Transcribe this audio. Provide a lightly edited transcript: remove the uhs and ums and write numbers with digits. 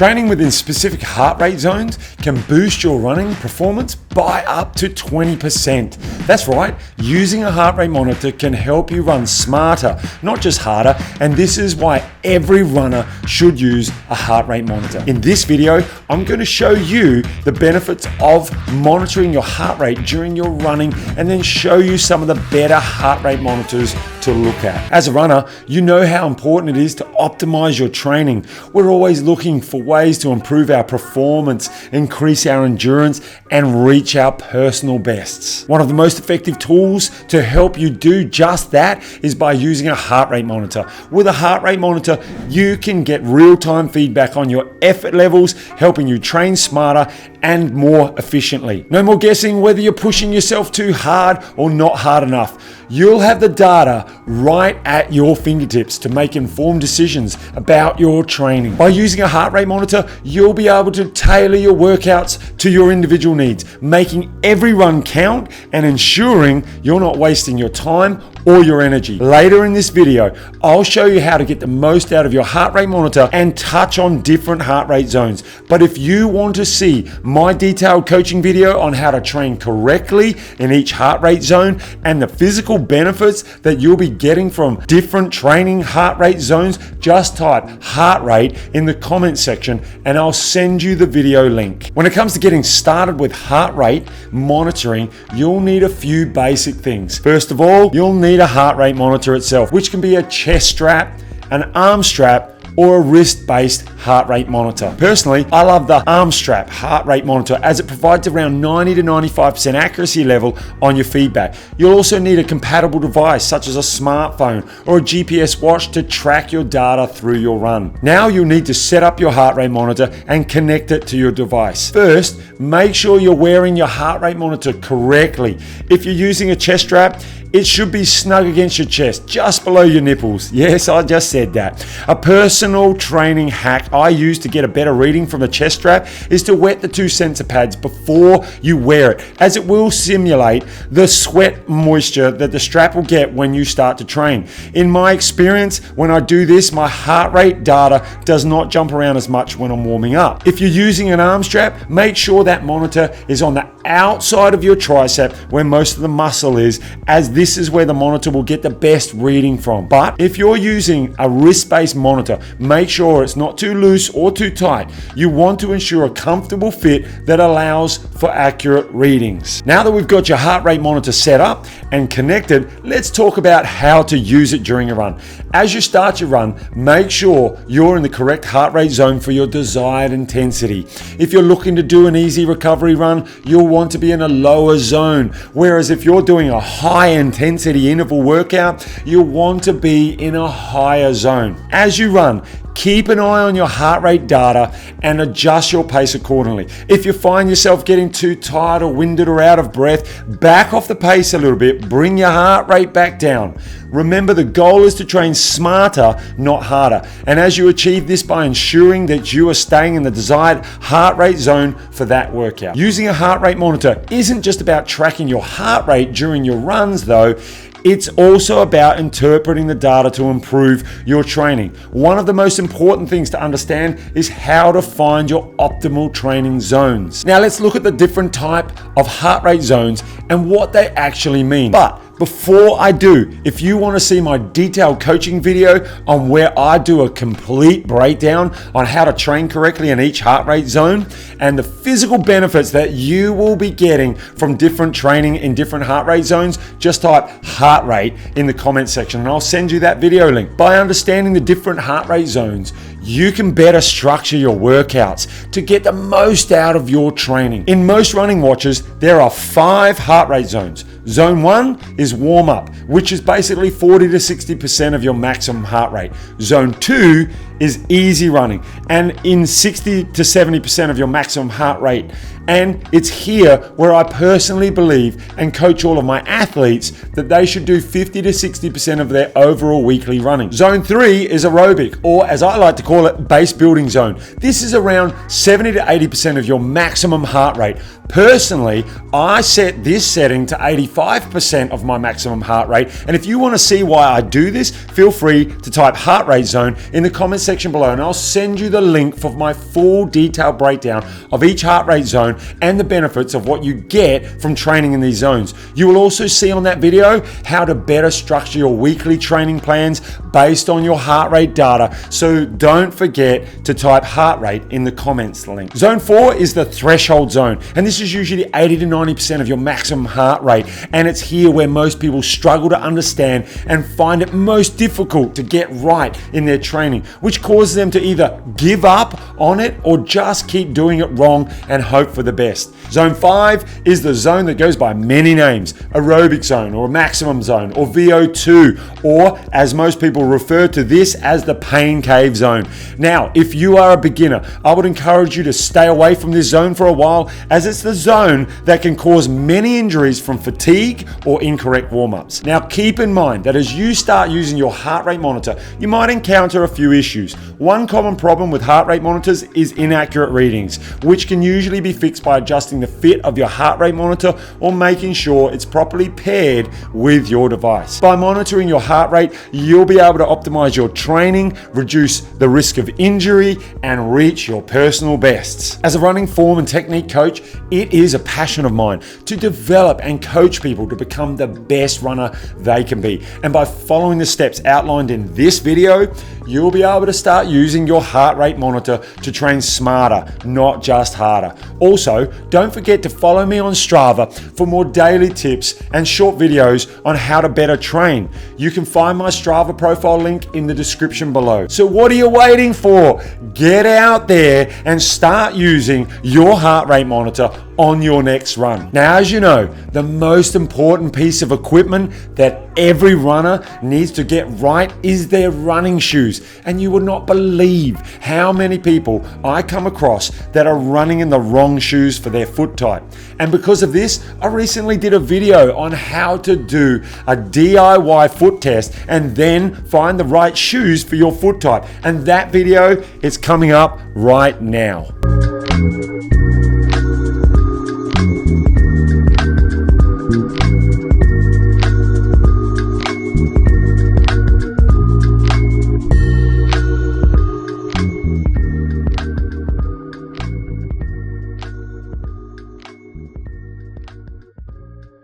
Training within specific heart rate zones can boost your running performance by up to 20%. That's right, using a heart rate monitor can help you run smarter, not just harder, and this is why every runner should use a heart rate monitor. In this video, I'm going to show you the benefits of monitoring your heart rate during your running and then show you some of the better heart rate monitors to look at. As a runner, you know how important it is to optimize your training. We're always looking for ways to improve our performance, increase our endurance, and reach our personal bests. One of the most effective tools to help you do just that is by using a heart rate monitor. With a heart rate monitor, you can get real-time feedback on your effort levels, helping you train smarter and more efficiently. No more guessing whether you're pushing yourself too hard or not hard enough. You'll have the data right at your fingertips to make informed decisions about your training. By using a heart rate monitor, you'll be able to tailor your workouts to your individual needs, making every run count and ensuring you're not wasting your time or your energy. Later in this video, I'll show you how to get the most out of your heart rate monitor and touch on different heart rate zones. But if you want to see my detailed coaching video on how to train correctly in each heart rate zone and the physical benefits that you'll be getting from different training heart rate zones, just type heart rate in the comment section and I'll send you the video link. When it comes to getting started with heart rate monitoring, you'll need a few basic things. First of all, you'll need a heart rate monitor itself, which can be a chest strap, an arm strap, or a wrist-based heart rate monitor. Personally, I love the arm strap heart rate monitor as it provides around 90 to 95% accuracy level on your feedback. You'll also need a compatible device such as a smartphone or a GPS watch to track your data through your run. Now you'll need to set up your heart rate monitor and connect it to your device. First, make sure you're wearing your heart rate monitor correctly. If you're using a chest strap, it should be snug against your chest, just below your nipples. Yes, I just said that. A personal training hack I use to get a better reading from the chest strap is to wet the two sensor pads before you wear it, as it will simulate the sweat moisture that the strap will get when you start to train. In my experience, when I do this, my heart rate data does not jump around as much when I'm warming up. If you're using an arm strap, make sure that monitor is on the outside of your tricep where most of the muscle is, as this is where the monitor will get the best reading from. But if you're using a wrist-based monitor, make sure it's not too loose or too tight. You want to ensure a comfortable fit that allows for accurate readings. Now that we've got your heart rate monitor set up and connected, let's talk about how to use it during a run. As you start your run, make sure you're in the correct heart rate zone for your desired intensity. If you're looking to do an easy recovery run, you'll want to be in a lower zone. Whereas if you're doing a high intensity interval workout, you'll want to be in a higher zone. As you run, keep an eye on your heart rate data and adjust your pace accordingly. If you find yourself getting too tired or winded or out of breath, back off the pace a little bit, bring your heart rate back down. Remember, the goal is to train smarter, not harder. And as you achieve this by ensuring that you are staying in the desired heart rate zone for that workout. Using a heart rate monitor isn't just about tracking your heart rate during your runs though. It's also about interpreting the data to improve your training. One of the most important things to understand is how to find your optimal training zones. Now let's look at the different type of heart rate zones and what they actually mean. But before I do, if you want to see my detailed coaching video on where I do a complete breakdown on how to train correctly in each heart rate zone and the physical benefits that you will be getting from different training in different heart rate zones, just type heart rate in the comment section and I'll send you that video link. By understanding the different heart rate zones, you can better structure your workouts to get the most out of your training. In most running watches, there are 5 heart rate zones. Zone 1 is warm up, which is basically 40 to 60% of your maximum heart rate. Zone 2 is easy running and in 60 to 70% of your maximum heart rate. And it's here where I personally believe and coach all of my athletes that they should do 50 to 60% of their overall weekly running. Zone 3 is aerobic, or as I like to call it, base building zone. This is around 70 to 80% of your maximum heart rate. Personally, I set this setting to 85% of my maximum heart rate. And if you want to see why I do this, feel free to type heart rate zone in the comment section section below and I'll send you the link for my full detailed breakdown of each heart rate zone and the benefits of what you get from training in these zones. You will also see on that video how to better structure your weekly training plans based on your heart rate data, so don't forget to type heart rate in the comments link. Zone 4 is the threshold zone, and this is usually 80 to 90% of your maximum heart rate, and it's here where most people struggle to understand and find it most difficult to get right in their training, which causes them to either give up on it or just keep doing it wrong and hope for the best. Zone 5 is the zone that goes by many names: aerobic zone or maximum zone or VO2, or as most people refer to this as the pain cave zone. Now, if you are a beginner, I would encourage you to stay away from this zone for a while, as it's the zone that can cause many injuries from fatigue or incorrect warm-ups. Now, keep in mind that as you start using your heart rate monitor, you might encounter a few issues. One common problem with heart rate monitors is inaccurate readings, which can usually be fixed by adjusting the fit of your heart rate monitor or making sure it's properly paired with your device. By monitoring your heart rate, you'll be able to optimize your training, reduce the risk of injury, and reach your personal bests. As a running form and technique coach, it is a passion of mine to develop and coach people to become the best runner they can be. And by following the steps outlined in this video, you'll be able to start using your heart rate monitor to train smarter, not just harder. Also, don't forget to follow me on Strava for more daily tips and short videos on how to better train. You can find my Strava profile link in the description below. So what are you waiting for? Get out there and start using your heart rate monitor on your next run. Now, as you know, the most important piece of equipment that every runner needs to get right is their running shoes. And you would not believe how many people I come across that are running in the wrong shoes for their foot type. And because of this, I recently did a video on how to do a DIY foot test and then find the right shoes for your foot type. And that video is coming up right now.